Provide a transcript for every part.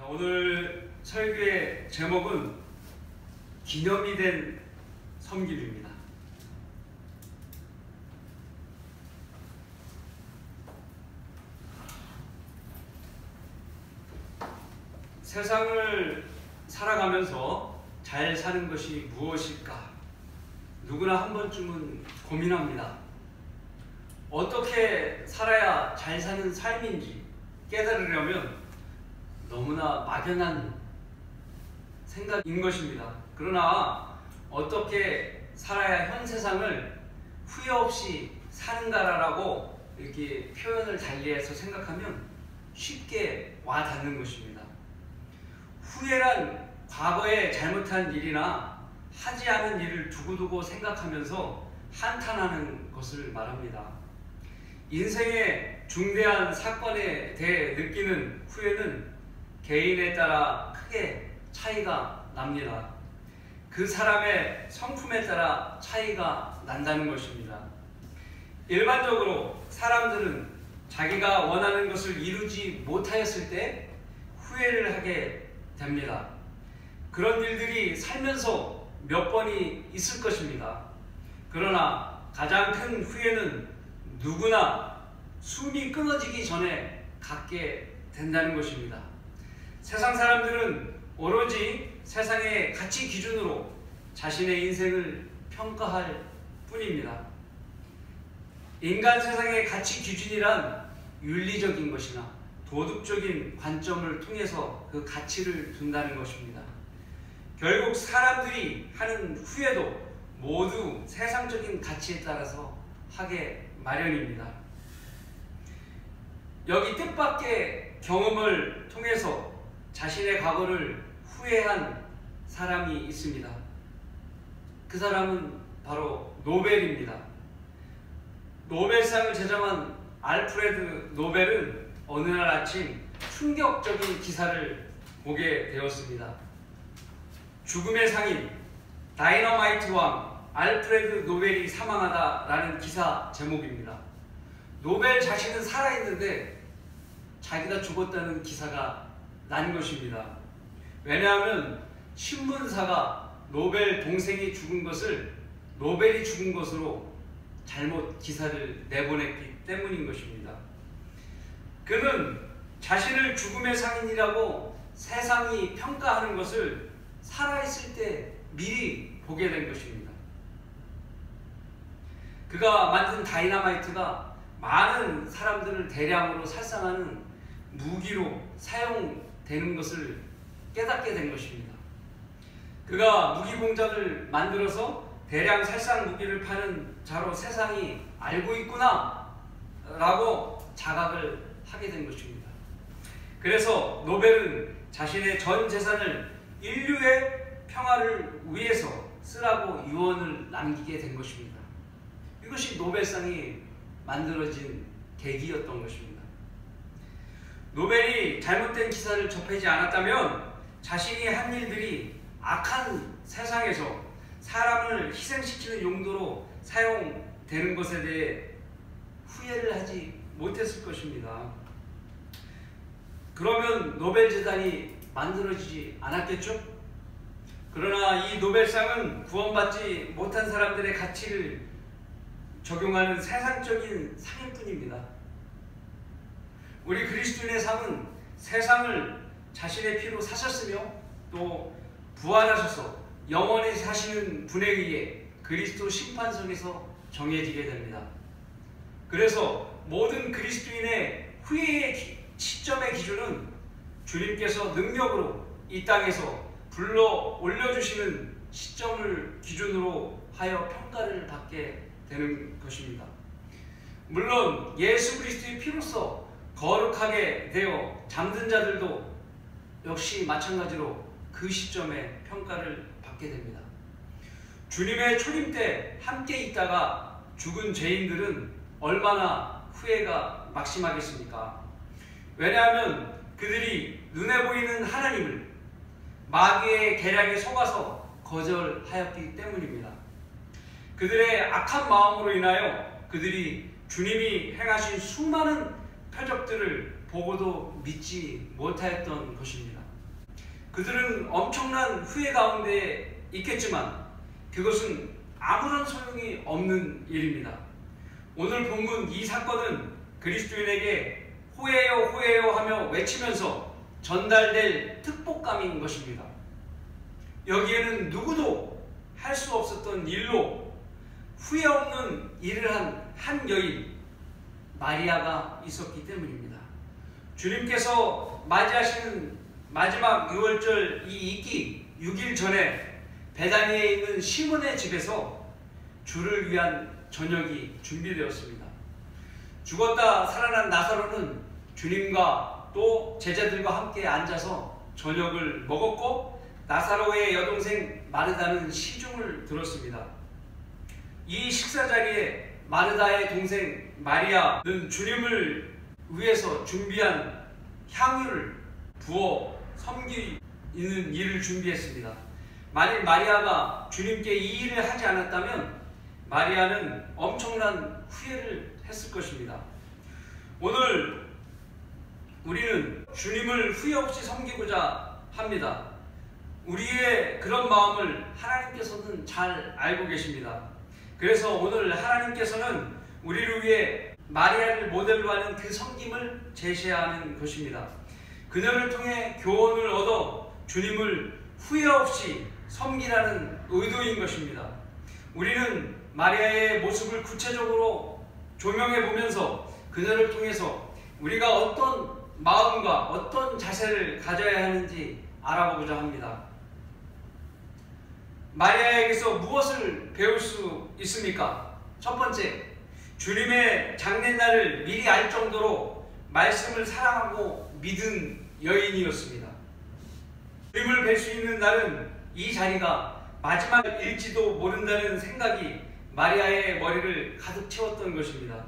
오늘 설교의 제목은 기념이 된 섬김입니다. 세상을 살아가면서 잘 사는 것이 무엇일까? 누구나 한 번쯤은 고민합니다. 어떻게 살아야 잘 사는 삶인지 깨달으려면 너무나 막연한 생각인 것입니다. 그러나 어떻게 살아야 현 세상을 후회 없이 사는가라고 이렇게 표현을 달리해서 생각하면 쉽게 와닿는 것입니다. 후회란 과거에 잘못한 일이나 하지 않은 일을 두고두고 생각하면서 한탄하는 것을 말합니다. 인생의 중대한 사건에 대해 느끼는 후회는 개인에 따라 크게 차이가 납니다. 그 사람의 성품에 따라 차이가 난다는 것입니다. 일반적으로 사람들은 자기가 원하는 것을 이루지 못하였을 때 후회를 하게 됩니다. 그런 일들이 살면서 몇 번이 있을 것입니다. 그러나 가장 큰 후회는 누구나 숨이 끊어지기 전에 갖게 된다는 것입니다. 세상 사람들은 오로지 세상의 가치 기준으로 자신의 인생을 평가할 뿐입니다. 인간 세상의 가치 기준이란 윤리적인 것이나 도덕적인 관점을 통해서 그 가치를 둔다는 것입니다. 결국 사람들이 하는 후회도 모두 세상적인 가치에 따라서 하게 마련입니다. 여기 뜻밖의 경험을 통해서 자신의 과거를 후회한 사람이 있습니다. 그 사람은 바로 노벨입니다. 노벨상을 제정한 알프레드 노벨은 어느 날 아침 충격적인 기사를 보게 되었습니다. 죽음의 상인 다이너마이트 왕 알프레드 노벨이 사망하다라는 기사 제목입니다. 노벨 자신은 살아있는데 자기가 죽었다는 기사가 난 것입니다. 왜냐하면 신문사가 노벨 동생이 죽은 것을 노벨이 죽은 것으로 잘못 기사를 내보냈기 때문인 것입니다. 그는 자신을 죽음의 상인이라고 세상이 평가하는 것을 살아있을 때 미리 보게 된 것입니다. 그가 만든 다이너마이트가 많은 사람들을 대량으로 살상하는 무기로 사용되는 것을 깨닫게 된 것입니다. 그가 무기 공장을 만들어서 대량 살상 무기를 파는 자로 세상이 알고 있구나 라고 자각을 하게 된 것입니다. 그래서 노벨은 자신의 전 재산을 인류의 평화를 위해서 쓰라고 유언을 남기게 된 것입니다. 이것이 노벨상이 만들어진 계기였던 것입니다. 노벨이 잘못된 기사를 접하지 않았다면 자신이 한 일들이 악한 세상에서 사람을 희생시키는 용도로 사용되는 것에 대해 후회를 하지 못했을 것입니다. 그러면 노벨재단이 만들어지지 않았겠죠? 그러나 이 노벨상은 구원받지 못한 사람들의 가치를 적용하는 세상적인 상일 뿐입니다. 우리 그리스도인의 삶은 세상을 자신의 피로 사셨으며 또 부활하셔서 영원히 사시는 분에 의해 그리스도 심판석에서 정해지게 됩니다. 그래서 모든 그리스도인의 후회의 시점의 기준은 주님께서 능력으로 이 땅에서 불러 올려주시는 시점을 기준으로 하여 평가를 받게 되는 것입니다. 물론 예수 그리스도의 피로써 거룩하게 되어 잠든 자들도 역시 마찬가지로 그 시점에 평가를 받게 됩니다. 주님의 초림 때 함께 있다가 죽은 죄인들은 얼마나 후회가 막심하겠습니까? 왜냐하면 그들이 눈에 보이는 하나님을 마귀의 계략에 속아서 거절하였기 때문입니다. 그들의 악한 마음으로 인하여 그들이 주님이 행하신 수많은 표적들을 보고도 믿지 못하였던 것입니다. 그들은 엄청난 후회 가운데 있겠지만 그것은 아무런 소용이 없는 일입니다. 오늘 본문 이 사건은 그리스도인에게 후회요 후회요 하며 외치면서 전달될 특복감인 것입니다. 여기에는 누구도 할 수 없었던 일로 후회 없는 일을 한 여인 마리아가 있었기 때문입니다. 주님께서 맞이하시는 마지막 유월절 이 있기 6일 전에 베다니에 있는 시몬의 집에서 주를 위한 저녁이 준비되었습니다. 죽었다 살아난 나사로는 주님과 또 제자들과 함께 앉아서 저녁을 먹었고 나사로의 여동생 마르다는 시중을 들었습니다. 이 식사 자리에 마르다의 동생 마리아는 주님을 위해서 준비한 향유를 부어 섬기는 일을 준비했습니다. 만일 마리아가 주님께 이 일을 하지 않았다면 마리아는 엄청난 후회를 했을 것입니다. 오늘 우리는 주님을 후회 없이 섬기고자 합니다. 우리의 그런 마음을 하나님께서는 잘 알고 계십니다. 그래서 오늘 하나님께서는 우리를 위해 마리아를 모델로 하는 그 섬김을 제시하는 것입니다. 그녀를 통해 교훈을 얻어 주님을 후회 없이 섬기라는 의도인 것입니다. 우리는 마리아의 모습을 구체적으로 조명해 보면서 그녀를 통해서 우리가 어떤 마음과 어떤 자세를 가져야 하는지 알아보고자 합니다. 마리아에게서 무엇을 배울 수 있습니까? 첫 번째, 주님의 장례날을 미리 알 정도로 말씀을 사랑하고 믿은 여인이었습니다. 주님을 뵐 수 있는 날은 이 자리가 마지막일지도 모른다는 생각이 마리아의 머리를 가득 채웠던 것입니다.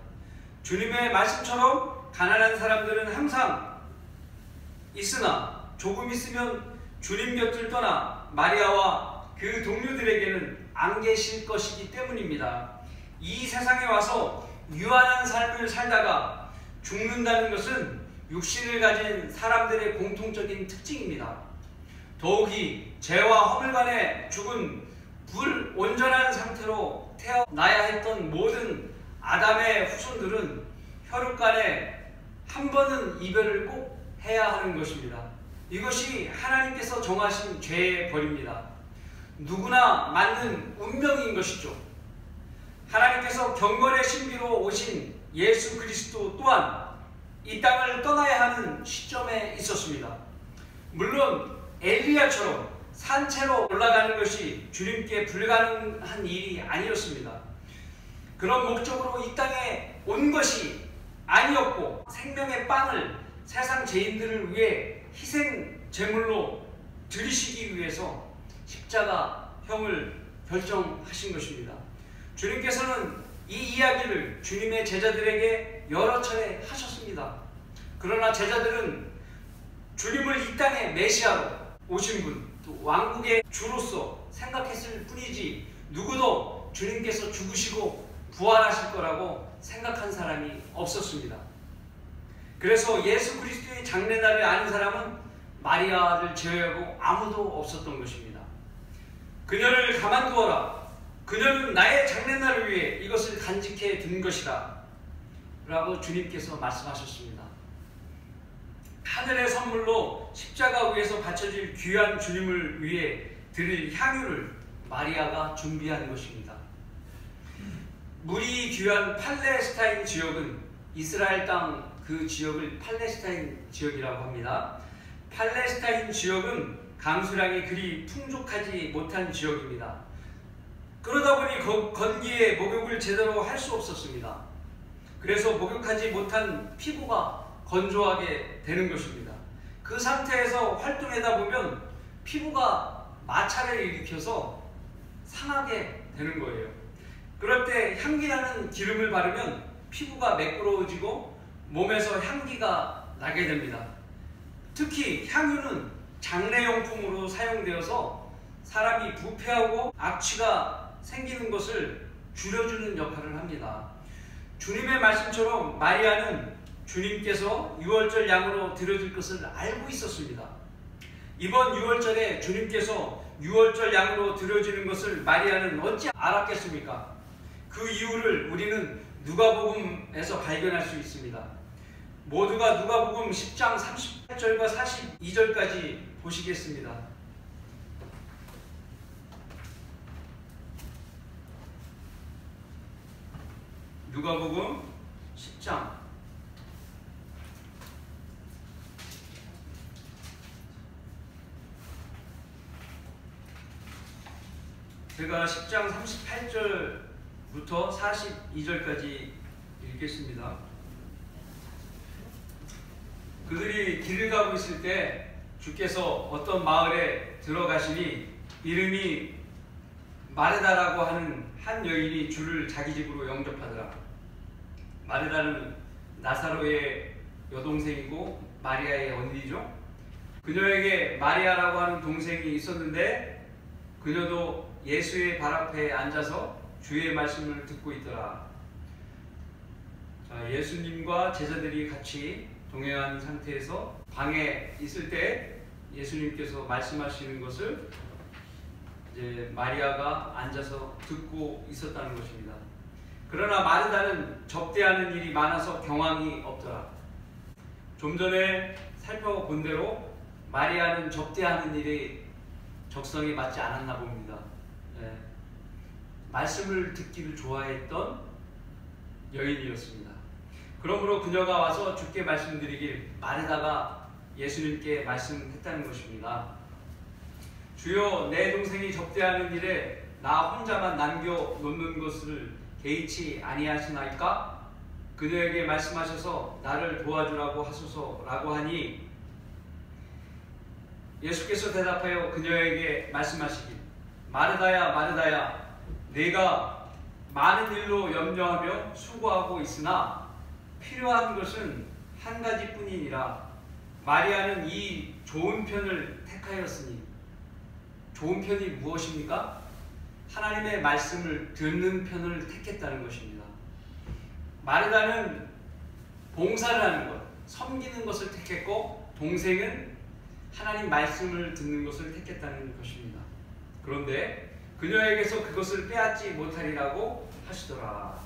주님의 말씀처럼 가난한 사람들은 항상 있으나 조금 있으면 주님 곁을 떠나 마리아와 그 동료들에게는 안 계실 것이기 때문입니다. 이 세상에 와서 유한한 삶을 살다가 죽는다는 것은 육신을 가진 사람들의 공통적인 특징입니다. 더욱이 죄와 허물간에 죽은 불온전한 상태로 태어나야 했던 모든 아담의 후손들은 혈육간에 한 번은 이별을 꼭 해야 하는 것입니다. 이것이 하나님께서 정하신 죄의 벌입니다. 누구나 맞는 운명인 것이죠. 하나님께서 경건의 신비로 오신 예수 그리스도 또한 이 땅을 떠나야 하는 시점에 있었습니다. 물론 엘리야처럼 산채로 올라가는 것이 주님께 불가능한 일이 아니었습니다. 그런 목적으로 이 땅에 온 것이 아니었고 생명의 빵을 세상 죄인들을 위해 희생 제물로 드리시기 위해서 십자가형을 결정하신 것입니다. 주님께서는 이 이야기를 주님의 제자들에게 여러 차례 하셨습니다. 그러나 제자들은 주님을 이 땅에 메시아로 오신 분, 또 왕국의 주로서 생각했을 뿐이지 누구도 주님께서 죽으시고 부활하실 거라고 생각한 사람이 없었습니다. 그래서 예수 그리스도의 장례날을 아는 사람은 마리아를 제외하고 아무도 없었던 것입니다. 그녀를 가만두어라. 그녀는 나의 장례날을 위해 이것을 간직해 둔 것이다 라고 주님께서 말씀하셨습니다. 하늘의 선물로 십자가 위에서 바쳐질 귀한 주님을 위해 드릴 향유를 마리아가 준비한 것입니다. 물이 귀한 팔레스타인 지역은 이스라엘 땅 그 지역을 팔레스타인 지역이라고 합니다. 팔레스타인 지역은 강수량이 그리 풍족하지 못한 지역입니다. 그러다 보니 건기에 목욕을 제대로 할 수 없었습니다. 그래서 목욕하지 못한 피부가 건조하게 되는 것입니다. 그 상태에서 활동하다 보면 피부가 마찰을 일으켜서 상하게 되는 거예요. 그럴 때 향기나는 기름을 바르면 피부가 매끄러워지고 몸에서 향기가 나게 됩니다. 특히 향유는 장례용품으로 사용되어서 사람이 부패하고 악취가 생기는 것을 줄여주는 역할을 합니다. 주님의 말씀처럼 마리아는 주님께서 유월절 양으로 드려질 것을 알고 있었습니다. 이번 유월절에 주님께서 유월절 양으로 드려지는 것을 마리아는 어찌 알았겠습니까? 그 이유를 우리는 누가복음에서 발견할 수 있습니다. 모두가 누가복음 10장 38절과 42절까지 보시겠습니다. 누가복음 10장 제가 10장 38절부터 42절까지 읽겠습니다. 그들이 길을 가고 있을 때 주께서 어떤 마을에 들어가시니 이름이 마르다라고 하는 한 여인이 주를 자기 집으로 영접하더라. 마르다는 나사로의 여동생이고 마리아의 언니죠. 그녀에게 마리아라고 하는 동생이 있었는데 그녀도 예수의 발 앞에 앉아서 주의 말씀을 듣고 있더라. 자, 예수님과 제자들이 같이 동행한 상태에서 방에 있을 때 예수님께서 말씀하시는 것을 이제 마리아가 앉아서 듣고 있었다는 것입니다. 그러나 마르다는 접대하는 일이 많아서 경황이 없더라. 좀 전에 살펴본 대로 마리아는 접대하는 일이 적성에 맞지 않았나 봅니다. 말씀을 듣기를 좋아했던 여인이었습니다. 그러므로 그녀가 와서 주께 말씀드리길 마르다가 예수님께 말씀했다는 것입니다. 주여, 내 동생이 접대하는 일에 나 혼자만 남겨놓는 것을 개의치 아니하시나이까? 그녀에게 말씀하셔서 나를 도와주라고 하소서라고 하니 예수께서 대답하여 그녀에게 말씀하시길 마르다야 마르다야, 내가 많은 일로 염려하며 수고하고 있으나 필요한 것은 한 가지뿐이니라. 마리아는 이 좋은 편을 택하였으니. 좋은 편이 무엇입니까? 하나님의 말씀을 듣는 편을 택했다는 것입니다. 마르다는 봉사를 하는 것, 섬기는 것을 택했고, 동생은 하나님 말씀을 듣는 것을 택했다는 것입니다. 그런데 그녀에게서 그것을 빼앗지 못하리라고 하시더라.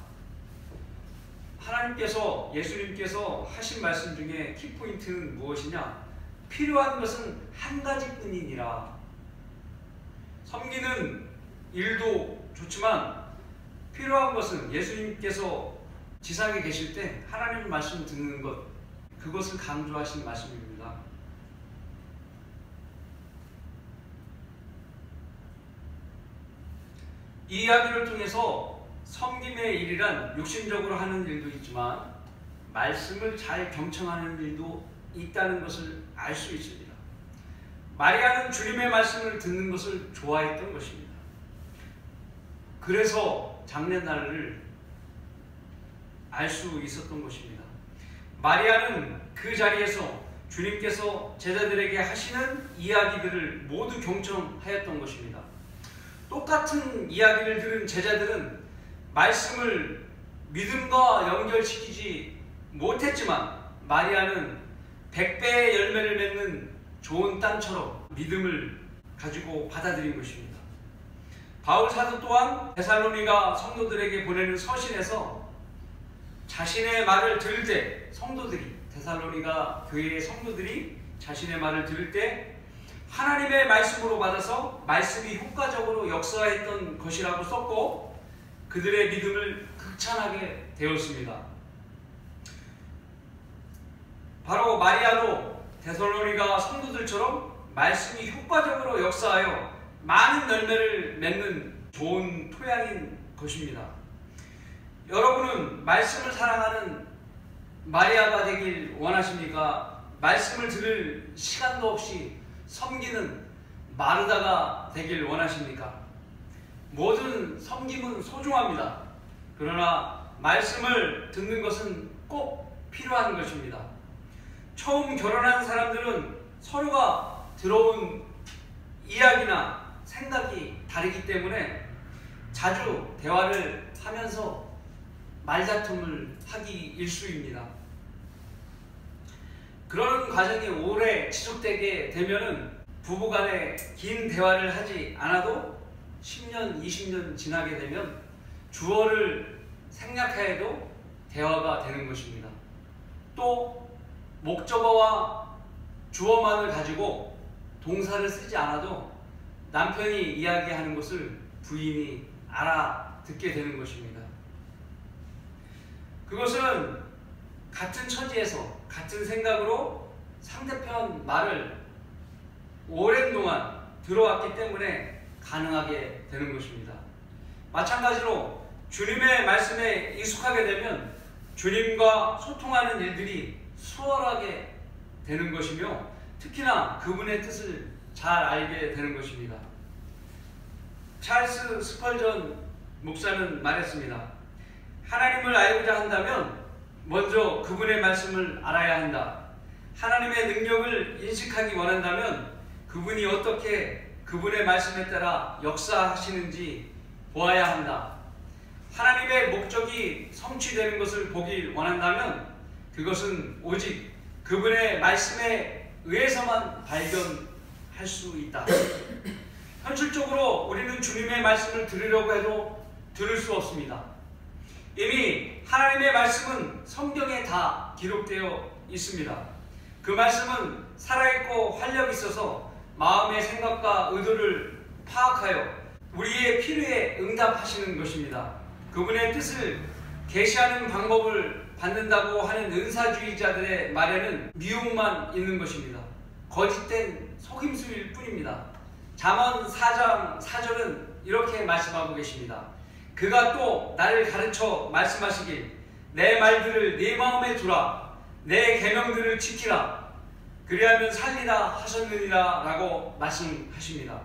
하나님께서, 예수님께서 하신 말씀 중에 키포인트는 무엇이냐? 필요한 것은 한 가지뿐이니라. 섬기는 일도 좋지만 필요한 것은 예수님께서 지상에 계실 때 하나님 말씀 듣는 것, 그것을 강조하신 말씀입니다. 이 이야기를 통해서 섬김의 일이란 육신적으로 하는 일도 있지만 말씀을 잘 경청하는 일도 있다는 것을 알 수 있습니다. 마리아는 주님의 말씀을 듣는 것을 좋아했던 것입니다. 그래서 장례날을 알 수 있었던 것입니다. 마리아는 그 자리에서 주님께서 제자들에게 하시는 이야기들을 모두 경청하였던 것입니다. 똑같은 이야기를 들은 제자들은 말씀을 믿음과 연결시키지 못했지만 마리아는 100배의 열매를 맺는 좋은 땅처럼 믿음을 가지고 받아들인 것입니다. 바울 사도 또한 데살로니가 성도들에게 보내는 서신에서 자신의 말을 들을 때 성도들이, 데살로니가 교회의 성도들이 자신의 말을 들을 때 하나님의 말씀으로 받아서 말씀이 효과적으로 역사했던 것이라고 썼고 그들의 믿음을 극찬하게 되었습니다. 바로 마리아도 데살로니가 성도들처럼 말씀이 효과적으로 역사하여 많은 열매를 맺는 좋은 토양인 것입니다. 여러분은 말씀을 사랑하는 마리아가 되길 원하십니까? 말씀을 들을 시간도 없이 섬기는 마르다가 되길 원하십니까? 모든 섬김은 소중합니다. 그러나 말씀을 듣는 것은 꼭 필요한 것입니다. 처음 결혼한 사람들은 서로가 들어온 이야기나 생각이 다르기 때문에 자주 대화를 하면서 말다툼을 하기 일쑤입니다. 그런 과정이 오래 지속되게 되면은 부부간에 긴 대화를 하지 않아도 10년, 20년 지나게 되면 주어를 생략하여도 대화가 되는 것입니다. 또 목적어와 주어만을 가지고 동사를 쓰지 않아도 남편이 이야기하는 것을 부인이 알아듣게 되는 것입니다. 그것은 같은 처지에서 같은 생각으로 상대편 말을 오랜 동안 들어왔기 때문에 가능하게 되는 것입니다. 마찬가지로 주님의 말씀에 익숙하게 되면 주님과 소통하는 일들이 수월하게 되는 것이며 특히나 그분의 뜻을 잘 알게 되는 것입니다. 찰스 스펄전 목사는 말했습니다. 하나님을 알고자 한다면 먼저 그분의 말씀을 알아야 한다. 하나님의 능력을 인식하기 원한다면 그분이 어떻게 그분의 말씀에 따라 역사하시는지 보아야 한다. 하나님의 목적이 성취되는 것을 보길 원한다면 그것은 오직 그분의 말씀에 의해서만 발견할 수 있다. 현실적으로 우리는 주님의 말씀을 들으려고 해도 들을 수 없습니다. 이미 하나님의 말씀은 성경에 다 기록되어 있습니다. 그 말씀은 살아있고 활력이 있어서 마음의 생각과 의도를 파악하여 우리의 필요에 응답하시는 것입니다. 그분의 뜻을 계시하는 방법을 받는다고 하는 은사주의자들의 말에는 미혹만 있는 것입니다. 거짓된 속임수일 뿐입니다. 잠언 4장 4절은 이렇게 말씀하고 계십니다. 그가 또 나를 가르쳐 말씀하시길 내 말들을 네 마음에 두라 내 계명들을 지키라 그리하면 살리라 하셨느니라 라고 말씀하십니다.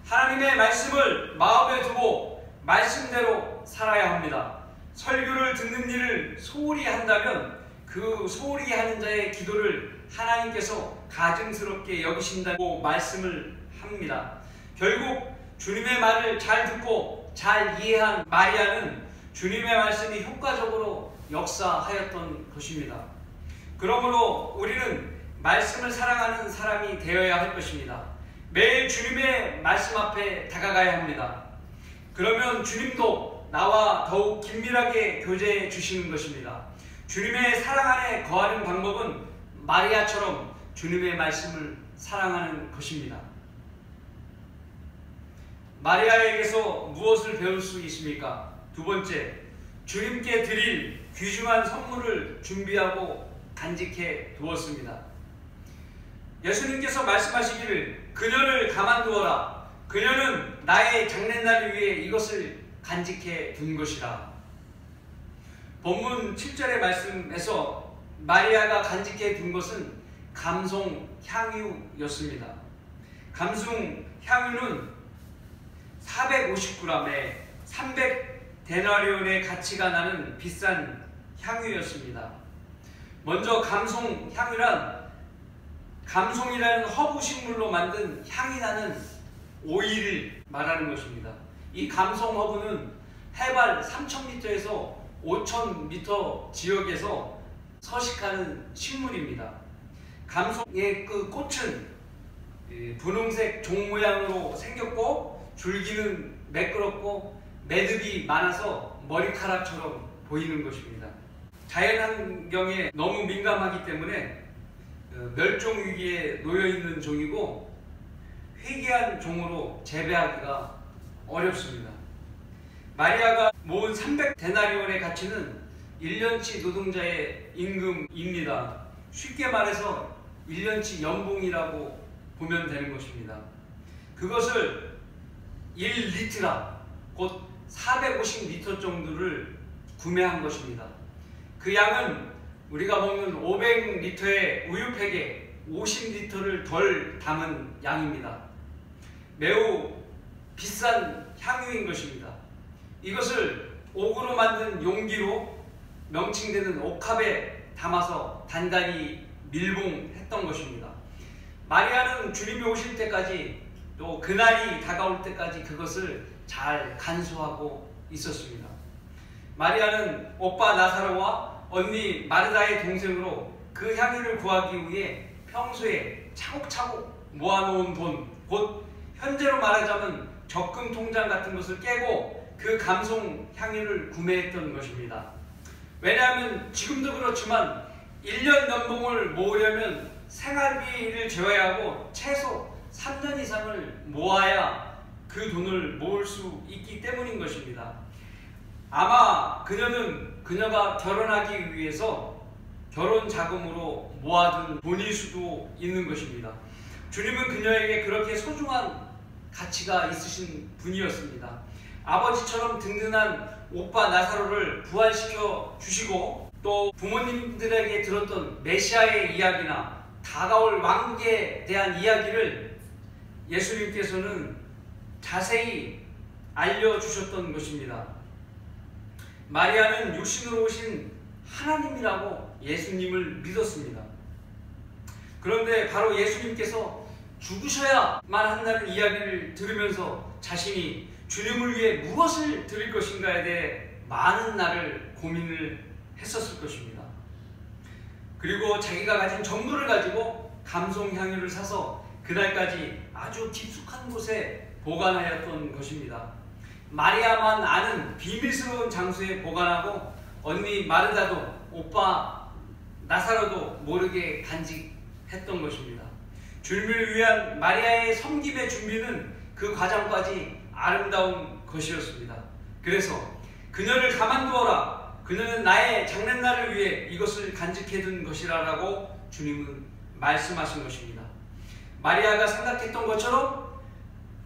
하나님의 말씀을 마음에 두고 말씀대로 살아야 합니다. 설교를 듣는 일을 소홀히 한다면 그 소홀히 하는 자의 기도를 하나님께서 가증스럽게 여기신다고 말씀을 합니다. 결국 주님의 말을 잘 듣고 잘 이해한 마리아는 주님의 말씀이 효과적으로 역사하였던 것입니다. 그러므로 우리는 말씀을 사랑하는 사람이 되어야 할 것입니다. 매일 주님의 말씀 앞에 다가가야 합니다. 그러면 주님도 나와 더욱 긴밀하게 교제해 주시는 것입니다. 주님의 사랑 안에 거하는 방법은 마리아처럼 주님의 말씀을 사랑하는 것입니다. 마리아에게서 무엇을 배울 수 있습니까? 두 번째, 주님께 드릴 귀중한 선물을 준비하고 간직해 두었습니다. 예수님께서 말씀하시기를 그녀를 가만두어라. 그녀는 나의 장례날을 위해 이것을 간직해 둔 것이라. 본문 7절의 말씀에서 마리아가 간직해 둔 것은 감송 향유였습니다. 감송 향유는 450g에 300데나리온의 가치가 나는 비싼 향유였습니다. 먼저 감송 향유란 감송이라는 허브 식물로 만든 향이 나는 오일을 말하는 것입니다. 이 감송 허브는 해발 3000m에서 5000m 지역에서 서식하는 식물입니다. 감송의 그 꽃은 분홍색 종 모양으로 생겼고 줄기는 매끄럽고 매듭이 많아서 머리카락처럼 보이는 것입니다. 자연환경에 너무 민감하기 때문에 멸종위기에 놓여있는 종이고 희귀한 종으로 재배하기가 어렵습니다. 마리아가 모은 300데나리온의 가치는 1년치 노동자의 임금입니다. 쉽게 말해서 1년치 연봉이라고 보면 되는 것입니다. 그것을 1리트라 곧 450리터 정도를 구매한 것입니다. 그 양은 우리가 먹는 500리터의 우유팩에 50리터를 덜 담은 양입니다. 매우 비싼 향유인 것입니다. 이것을 옥으로 만든 용기로 명칭되는 옥합에 담아서 단단히 밀봉했던 것입니다. 마리아는 주님이 오실 때까지 또 그날이 다가올 때까지 그것을 잘 간수하고 있었습니다. 마리아는 오빠 나사로와 언니 마르다의 동생으로 그 향유를 구하기 위해 평소에 차곡차곡 모아놓은 돈, 곧 현재로 말하자면 적금 통장 같은 것을 깨고 그 감송 향유를 구매했던 것입니다. 왜냐하면 지금도 그렇지만 1년 연봉을 모으려면 생활비를 제외하고 최소 3년 이상을 모아야 그 돈을 모을 수 있기 때문인 것입니다. 아마 그녀는 그녀가 결혼하기 위해서 결혼 자금으로 모아둔 돈일 수도 있는 것입니다. 주님은 그녀에게 그렇게 소중한 가치가 있으신 분이었습니다. 아버지처럼 든든한 오빠 나사로를 부활시켜 주시고 또 부모님들에게 들었던 메시아의 이야기나 다가올 왕국에 대한 이야기를 예수님께서는 자세히 알려주셨던 것입니다. 마리아는 육신으로 오신 하나님이라고 예수님을 믿었습니다. 그런데 바로 예수님께서 죽으셔야만 한다는 이야기를 들으면서 자신이 주님을 위해 무엇을 드릴 것인가에 대해 많은 날을 고민을 했었을 것입니다. 그리고 자기가 가진 전부를 가지고 감송향유를 사서 그날까지 아주 깊숙한 곳에 보관하였던 것입니다. 마리아만 아는 비밀스러운 장소에 보관하고 언니 마르다도 오빠 나사로도 모르게 간직했던 것입니다. 주님을 위한 마리아의 섬김의 준비는 그 과정까지 아름다운 것이었습니다. 그래서 그녀를 가만두어라. 그녀는 나의 장례날을 위해 이것을 간직해둔 것이라고 주님은 말씀하신 것입니다. 마리아가 생각했던 것처럼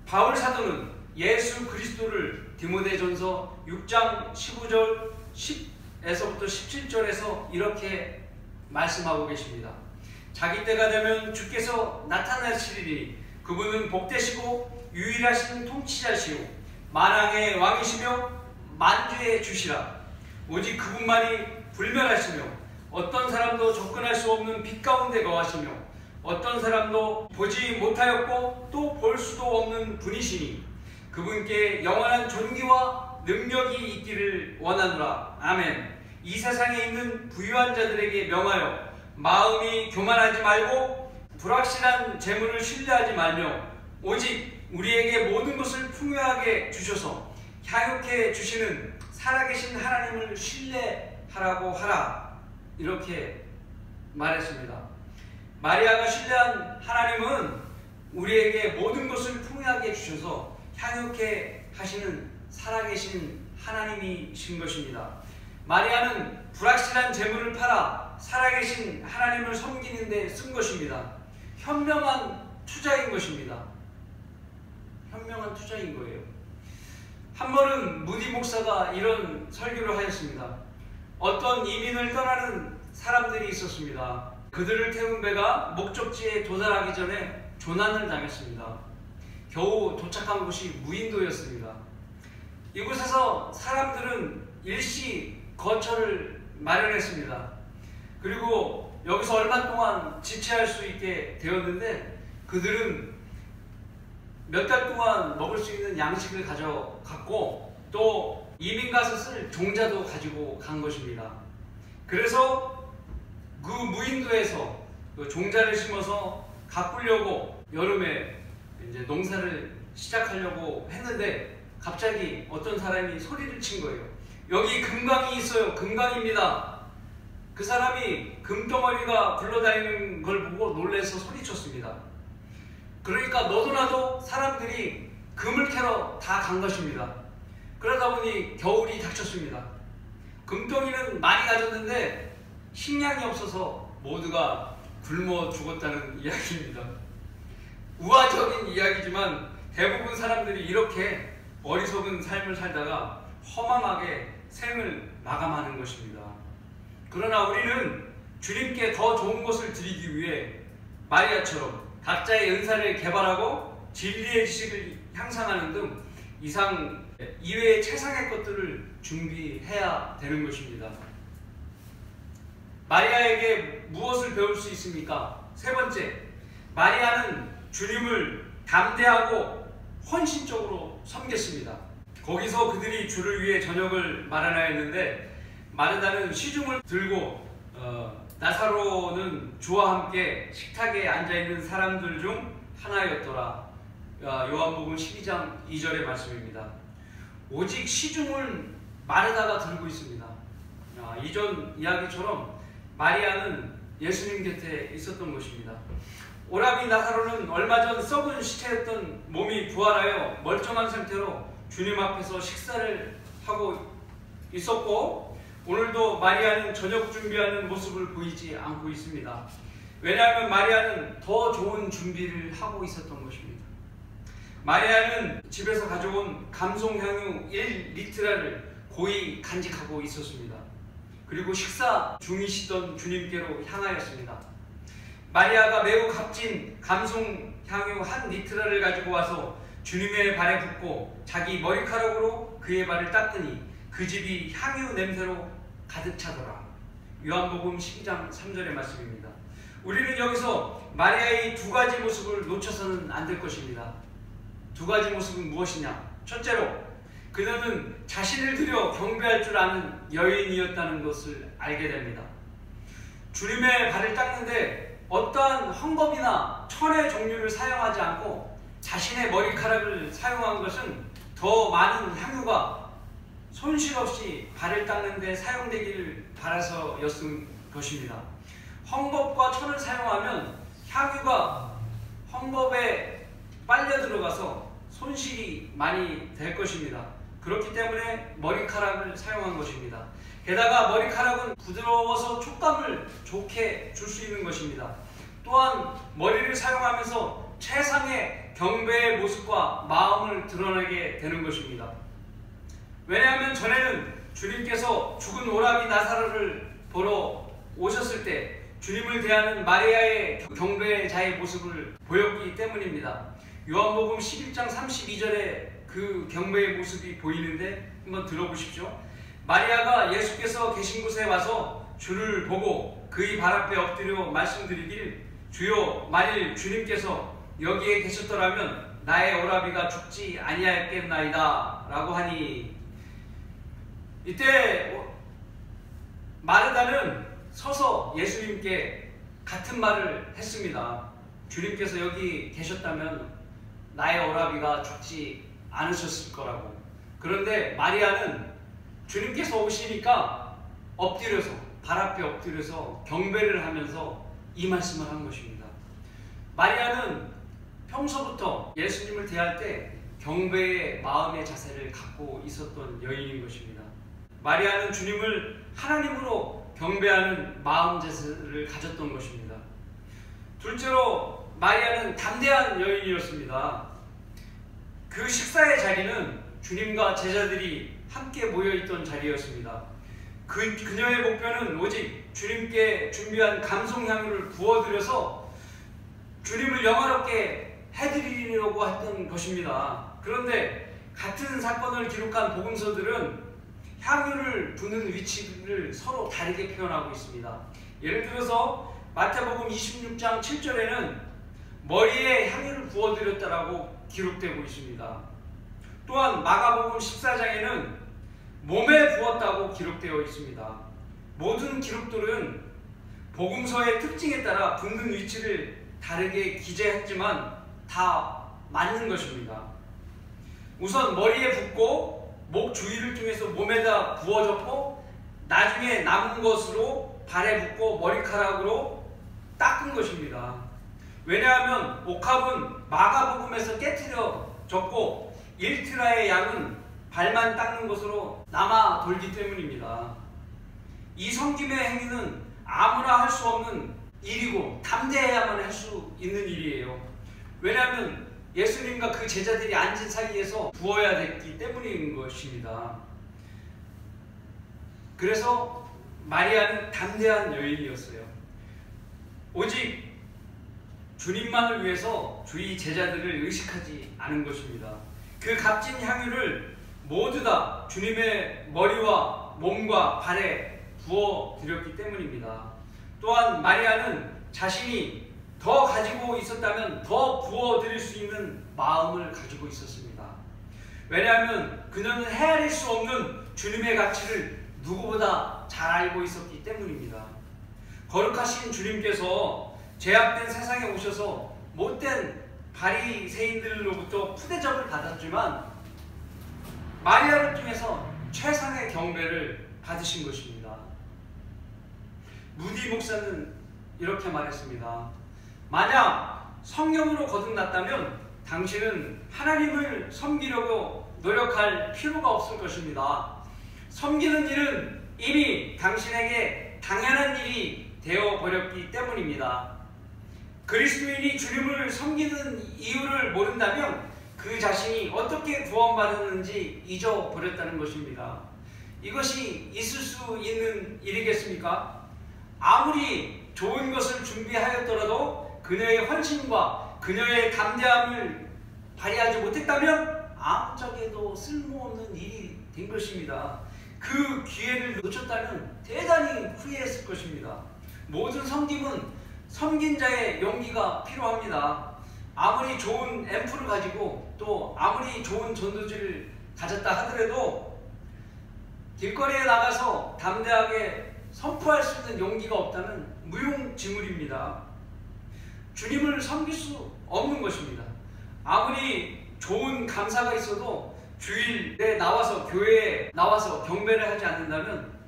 바울 사도는 예수 그리스도를 디모데전서 6장 15절 10에서부터 17절에서 이렇게 말씀하고 계십니다. 자기 때가 되면 주께서 나타나시리니 그분은 복되시고 유일하신 통치자시오 만왕의 왕이시며 만주의 주시라. 오직 그분만이 불멸하시며 어떤 사람도 접근할 수 없는 빛 가운데 거하시며 어떤 사람도 보지 못하였고 또 볼 수도 없는 분이시니 그분께 영원한 존귀와 능력이 있기를 원하노라. 아멘. 이 세상에 있는 부유한 자들에게 명하여 마음이 교만하지 말고 불확실한 재물을 신뢰하지 말며 오직 우리에게 모든 것을 풍요하게 주셔서 향유케 주시는 살아계신 하나님을 신뢰하라고 하라. 이렇게 말했습니다. 마리아가 신뢰한 하나님은 우리에게 모든 것을 풍요하게 주셔서 향유케 하시는 살아계신 하나님이신 것입니다. 마리아는 불확실한 재물을 팔아 살아계신 하나님을 섬기는 데 쓴 것입니다. 현명한 투자인 것입니다. 현명한 투자인 거예요. 한 번은 무디 목사가 이런 설교를 하였습니다. 어떤 이민을 떠나는 사람들이 있었습니다. 그들을 태운 배가 목적지에 도달하기 전에 조난을 당했습니다. 겨우 도착한 곳이 무인도였습니다. 이곳에서 사람들은 일시 거처를 마련했습니다. 그리고 여기서 얼마 동안 지체할 수 있게 되었는데 그들은 몇 달 동안 먹을 수 있는 양식을 가져갔고 또 이민 가서 쓸 종자도 가지고 간 것입니다. 그래서 그 무인도에서 그 종자를 심어서 가꾸려고 여름에 이제 농사를 시작하려고 했는데 갑자기 어떤 사람이 소리를 친 거예요. 여기 금강이 있어요. 금강입니다. 그 사람이 금덩어리가 굴러다니는 걸 보고 놀라서 소리쳤습니다. 그러니까 너도 나도 사람들이 금을 캐러 다 간 것입니다. 그러다 보니 겨울이 닥쳤습니다. 금덩이는 많이 가졌는데 식량이 없어서 모두가 굶어 죽었다는 이야기입니다. 우화적인 이야기지만 대부분 사람들이 이렇게 어리석은 삶을 살다가 허망하게 생을 마감하는 것입니다. 그러나 우리는 주님께 더 좋은 것을 드리기 위해 마리아처럼 각자의 은사를 개발하고 진리의 지식을 향상하는 등 이외의 최상의 것들을 준비해야 되는 것입니다. 마리아에게 무엇을 배울 수 있습니까? 세 번째, 마리아는 주님을 담대하고 헌신적으로 섬겼습니다. 거기서 그들이 주를 위해 저녁을 마련하였는데 마르다는 시중을 들고 나사로는 주와 함께 식탁에 앉아있는 사람들 중 하나였더라. 요한복음 12장 2절의 말씀입니다. 오직 시중을 마르다가 들고 있습니다. 이전 이야기처럼 마리아는 예수님 곁에 있었던 것입니다. 오라비 나사로는 얼마 전 썩은 시체였던 몸이 부활하여 멀쩡한 상태로 주님 앞에서 식사를 하고 있었고, 오늘도 마리아는 저녁 준비하는 모습을 보이지 않고 있습니다. 왜냐하면 마리아는 더 좋은 준비를 하고 있었던 것입니다. 마리아는 집에서 가져온 감송향유 1리터를 고이 간직하고 있었습니다. 그리고 식사 중이시던 주님께로 향하였습니다. 마리아가 매우 값진 감송향유 1리터를 가지고 와서 주님의 발에 붓고 자기 머리카락으로 그의 발을 닦으니 그 집이 향유 냄새로 가득 차더라. 요한복음 12장 3절의 말씀입니다. 우리는 여기서 마리아의 두 가지 모습을 놓쳐서는 안 될 것입니다. 두 가지 모습은 무엇이냐? 첫째로, 그녀는 자신을 들여 경배할 줄 아는 여인이었다는 것을 알게 됩니다. 주님의 발을 닦는데 어떠한 헝겊이나 천의 종류를 사용하지 않고 자신의 머리카락을 사용한 것은 더 많은 향유가 손실 없이 발을 닦는 데 사용되기를 바라서였을 것입니다. 헝겊과 천을 사용하면 향유가 헝겊에 빨려 들어가서 손실이 많이 될 것입니다. 그렇기 때문에 머리카락을 사용한 것입니다. 게다가 머리카락은 부드러워서 촉감을 좋게 줄 수 있는 것입니다. 또한 머리를 사용하면서 최상의 경배의 모습과 마음을 드러내게 되는 것입니다. 왜냐하면 전에는 주님께서 죽은 오라비 나사로를 보러 오셨을 때 주님을 대하는 마리아의 경배자의 모습을 보였기 때문입니다. 요한복음 11장 32절에 그 경배의 모습이 보이는데 한번 들어보십시오. 마리아가 예수께서 계신 곳에 와서 주를 보고 그의 발 앞에 엎드려 말씀드리길, 주여, 만일 주님께서 여기에 계셨더라면 나의 오라비가 죽지 아니하였겠나이다 라고 하니, 이때 마르다는 서서 예수님께 같은 말을 했습니다. 주님께서 여기 계셨다면 나의 오라비가 죽지 않으셨을 거라고. 그런데 마리아는 주님께서 오시니까 엎드려서, 발 앞에 엎드려서 경배를 하면서 이 말씀을 한 것입니다. 마리아는 평소부터 예수님을 대할 때 경배의 마음의 자세를 갖고 있었던 여인인 것입니다. 마리아는 주님을 하나님으로 경배하는 마음 자세를 가졌던 것입니다. 둘째로, 마리아는 담대한 여인이었습니다. 그 식사의 자리는 주님과 제자들이 함께 모여있던 자리였습니다. 그녀의 목표는 오직 주님께 준비한 감송향유를 부어드려서 주님을 영화롭게 해드리려고 했던 것입니다. 그런데 같은 사건을 기록한 복음서들은 향유를 부는 위치를 서로 다르게 표현하고 있습니다. 예를 들어서 마태복음 26장 7절에는 머리에 향유를 부어드렸다라고 기록되고 있습니다. 또한 마가복음 14장에는 몸에 부었다고 기록되어 있습니다. 모든 기록들은 복음서의 특징에 따라 붓는 위치를 다르게 기재했지만 다 맞는 것입니다. 우선 머리에 붓고 목 주위를 통해서 몸에다 부어졌고, 나중에 남은 것으로 발에 붓고 머리카락으로 닦은 것입니다. 왜냐하면 옥합은 마가복음에서 깨트려졌고 1트라의 양은 발만 닦는 것으로 남아 돌기 때문입니다. 이 섬김의 행위는 아무나 할 수 없는 일이고 담대해야만 할 수 있는 일이에요. 왜냐하면 예수님과 그 제자들이 앉은 사이에서 부어야 됐기 때문인 것입니다. 그래서 마리아는 담대한 여인이었어요. 오직 주님만을 위해서 주의 제자들을 의식하지 않은 것입니다. 그 값진 향유를 모두 다 주님의 머리와 몸과 발에 부어드렸기 때문입니다. 또한 마리아는 자신이 더 가지고 있었다면 더 부어드릴 수 있는 마음을 가지고 있었습니다. 왜냐하면 그녀는 헤아릴 수 없는 주님의 가치를 누구보다 잘 알고 있었기 때문입니다. 거룩하신 주님께서 죄악된 세상에 오셔서 못된 바리새인들로부터 푸대접을 받았지만 마리아를 통해서 최상의 경배를 받으신 것입니다. 무디 목사는 이렇게 말했습니다. 만약 성령으로 거듭났다면 당신은 하나님을 섬기려고 노력할 필요가 없을 것입니다. 섬기는 일은 이미 당신에게 당연한 일이 되어버렸기 때문입니다. 그리스도인이 주님을 섬기는 이유를 모른다면 그 자신이 어떻게 구원받았는지 잊어버렸다는 것입니다. 이것이 있을 수 있는 일이겠습니까? 아무리 좋은 것을 준비하였더라도 그녀의 헌신과 그녀의 담대함을 발휘하지 못했다면 아무짝에도 쓸모없는 일이 된 것입니다. 그 기회를 놓쳤다면 대단히 후회했을 것입니다. 모든 섬김은 섬긴 자의 용기가 필요합니다. 아무리 좋은 앰프를 가지고 또 아무리 좋은 전도지를 가졌다 하더라도 길거리에 나가서 담대하게 선포할 수 있는 용기가 없다면 무용지물입니다. 주님을 섬길 수 없는 것입니다. 아무리 좋은 감사가 있어도 주일에 나와서 교회에 나와서 경배를 하지 않는다면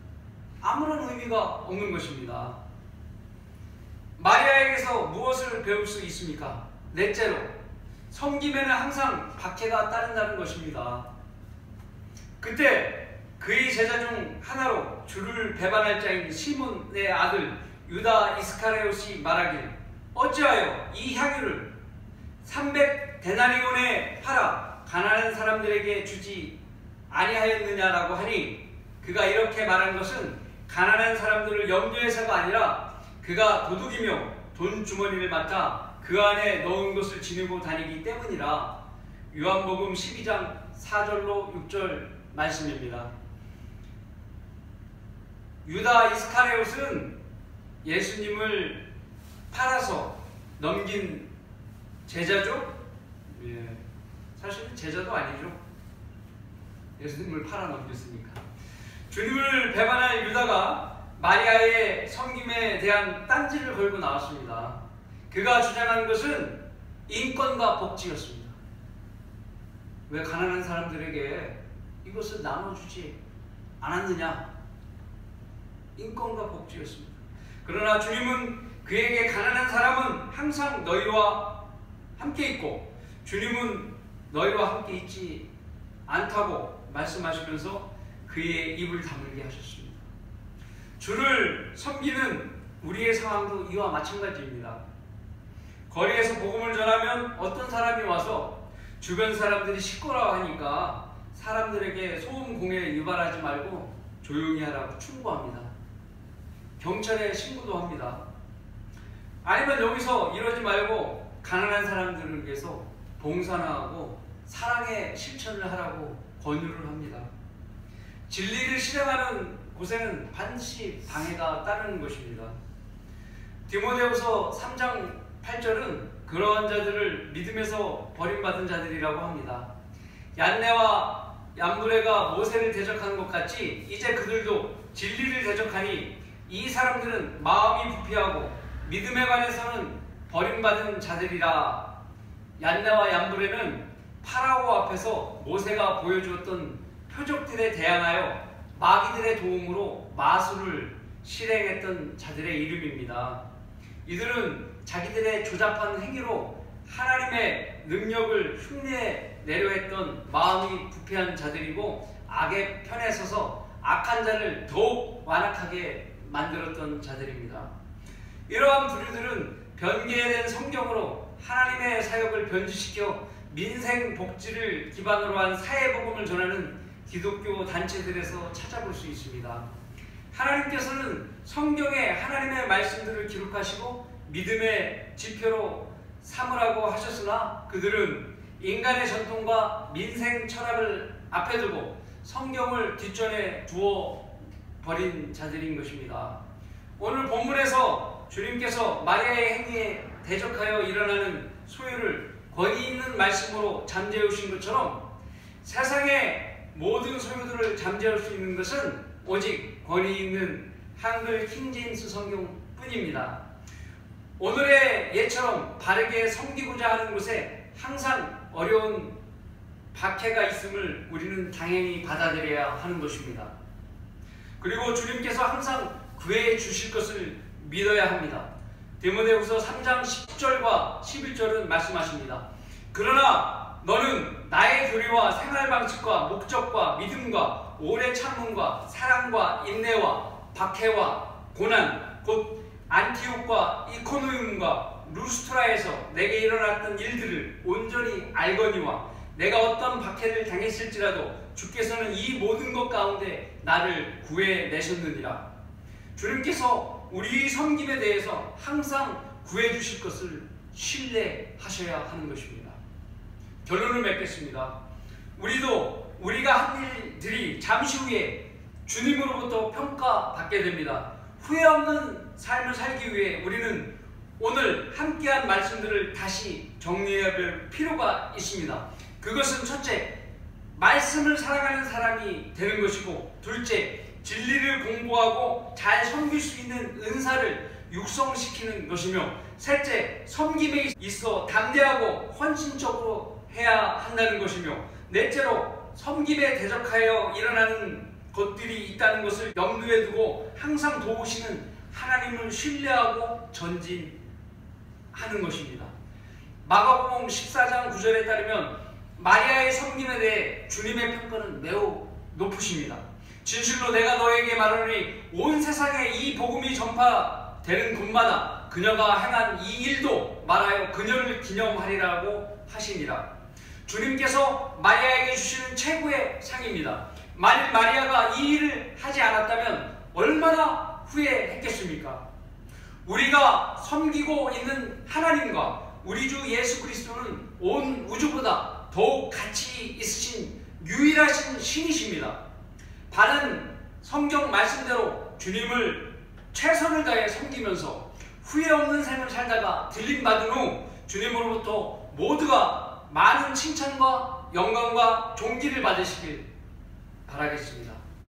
아무런 의미가 없는 것입니다. 마리아에게서 무엇을 배울 수 있습니까? 넷째로, 섬김에는 항상 박해가 따른다는 것입니다. 그때 그의 제자 중 하나로 주를 배반할 자인 시몬의 아들 유다 이스카리옷이 말하길, 어찌하여 이 향유를 300데나리온에 팔아 가난한 사람들에게 주지 아니하였느냐라고 하니, 그가 이렇게 말한 것은 가난한 사람들을 염두해서가 아니라 그가 도둑이며 돈 주머니를 맡아 그 안에 넣은 것을 지니고 다니기 때문이라. 요한복음 12장 4절로 6절 말씀입니다. 유다 이스카리옷은 예수님을 팔아서 넘긴 제자죠? 예, 사실은 제자도 아니죠. 예수님을 팔아 넘겼으니까. 주님을 배반할 유다가 마리아의 섬김에 대한 딴지를 걸고 나왔습니다. 그가 주장한 것은 인권과 복지였습니다. 왜 가난한 사람들에게 이것을 나눠주지 않았느냐? 인권과 복지였습니다. 그러나 주님은 그에게 가난한 사람은 항상 너희와 함께 있고 주님은 너희와 함께 있지 않다고 말씀하시면서 그의 입을 다물게 하셨습니다. 주를 섬기는 우리의 상황도 이와 마찬가지입니다. 거리에서 복음을 전하면 어떤 사람이 와서 주변 사람들이 시끄러워하니까 사람들에게 소음 공해 유발하지 말고 조용히 하라고 충고합니다. 경찰에 신고도 합니다. 아니면 여기서 이러지 말고 가난한 사람들을 위해서 봉사나 하고 사랑의 실천을 하라고 권유를 합니다. 진리를 실행하는 곳에는 반드시 방해가 따르는 것입니다. 디모데후서 3장 8절은 그러한 자들을 믿음에서 버림받은 자들이라고 합니다. 얀네와 얀브레가 모세를 대적하는 것 같이 이제 그들도 진리를 대적하니 이 사람들은 마음이 부패하고 믿음에 관해서는 버림받은 자들이라. 얀네와 얀브레는 파라오 앞에서 모세가 보여주었던 표적들에 대항하여 마귀들의 도움으로 마술을 실행했던 자들의 이름입니다. 이들은 자기들의 조잡한 행위로 하나님의 능력을 흉내내려 했던 마음이 부패한 자들이고 악의 편에 서서 악한 자를 더욱 완악하게 만들었던 자들입니다. 이러한 부류들은 변개된 성경으로 하나님의 사역을 변주시켜 민생 복지를 기반으로 한 사회복음을 전하는 기독교 단체들에서 찾아볼 수 있습니다. 하나님께서는 성경에 하나님의 말씀들을 기록하시고 믿음의 지표로 삼으라고 하셨으나 그들은 인간의 전통과 민생 철학을 앞에 두고 성경을 뒷전에 두어 버린 자들인 것입니다. 오늘 본문에서 주님께서 마리아의 행위에 대적하여 일어나는 소유를 권위 있는 말씀으로 잠재우신 것처럼 세상의 모든 소유들을 잠재울 수 있는 것은 오직 권위 있는 한글 킹제임스 성경뿐입니다. 오늘의 예처럼 바르게 섬기고자 하는 곳에 항상 어려운 박해가 있음을 우리는 당연히 받아들여야 하는 것입니다. 그리고 주님께서 항상 구해 주실 것을 믿어야 합니다. 디모데후서 3장 10절과 11절은 말씀하십니다. 그러나 너는 나의 교리와 생활 방식과 목적과 믿음과 오래 참음과 사랑과 인내와 박해와 고난 곧 안티옥과 이코노움과 루스트라에서 내게 일어났던 일들을 온전히 알거니와 내가 어떤 박해를 당했을지라도 주께서는 이 모든 것 가운데 나를 구해내셨느니라. 주님께서 우리 섬김에 대해서 항상 구해주실 것을 신뢰하셔야 하는 것입니다. 결론을 맺겠습니다. 우리가 한 일들이 잠시 후에 주님으로부터 평가받게 됩니다. 후회 없는 삶을 살기 위해 우리는 오늘 함께한 말씀들을 다시 정리해야 할 필요가 있습니다. 그것은 첫째, 말씀을 사랑하는 사람이 되는 것이고, 둘째, 진리를 공부하고 잘 섬길 수 있는 은사를 육성시키는 것이며, 셋째, 섬김에 있어 담대하고 헌신적으로 해야 한다는 것이며, 넷째로 섬김에 대적하여 일어나는 것들이 있다는 것을 염두에 두고 항상 도우시는 하나님을 신뢰하고 전진하는 것입니다. 마가복음 14장 9절에 따르면 마리아의 섬김에 대해 주님의 평가는 매우 높으십니다. 진실로 내가 너에게 말하노니 온 세상에 이 복음이 전파되는 곳마다 그녀가 행한 이 일도 말하여 그녀를 기념하리라고 하시니라. 주님께서 마리아에게 주시는 최고의 상입니다. 만일 마리아가 이 일을 하지 않았다면 얼마나 후회했겠습니까? 우리가 섬기고 있는 하나님과 우리 주 예수 그리스도는 온 우주보다 더욱 가치 있으신 유일하신 신이십니다. 바른 성경 말씀대로 주님을 최선을 다해 섬기면서 후회 없는 삶을 살다가 들림받은 후 주님으로부터 모두가 많은 칭찬과 영광과 존귀를 받으시길 바라겠습니다.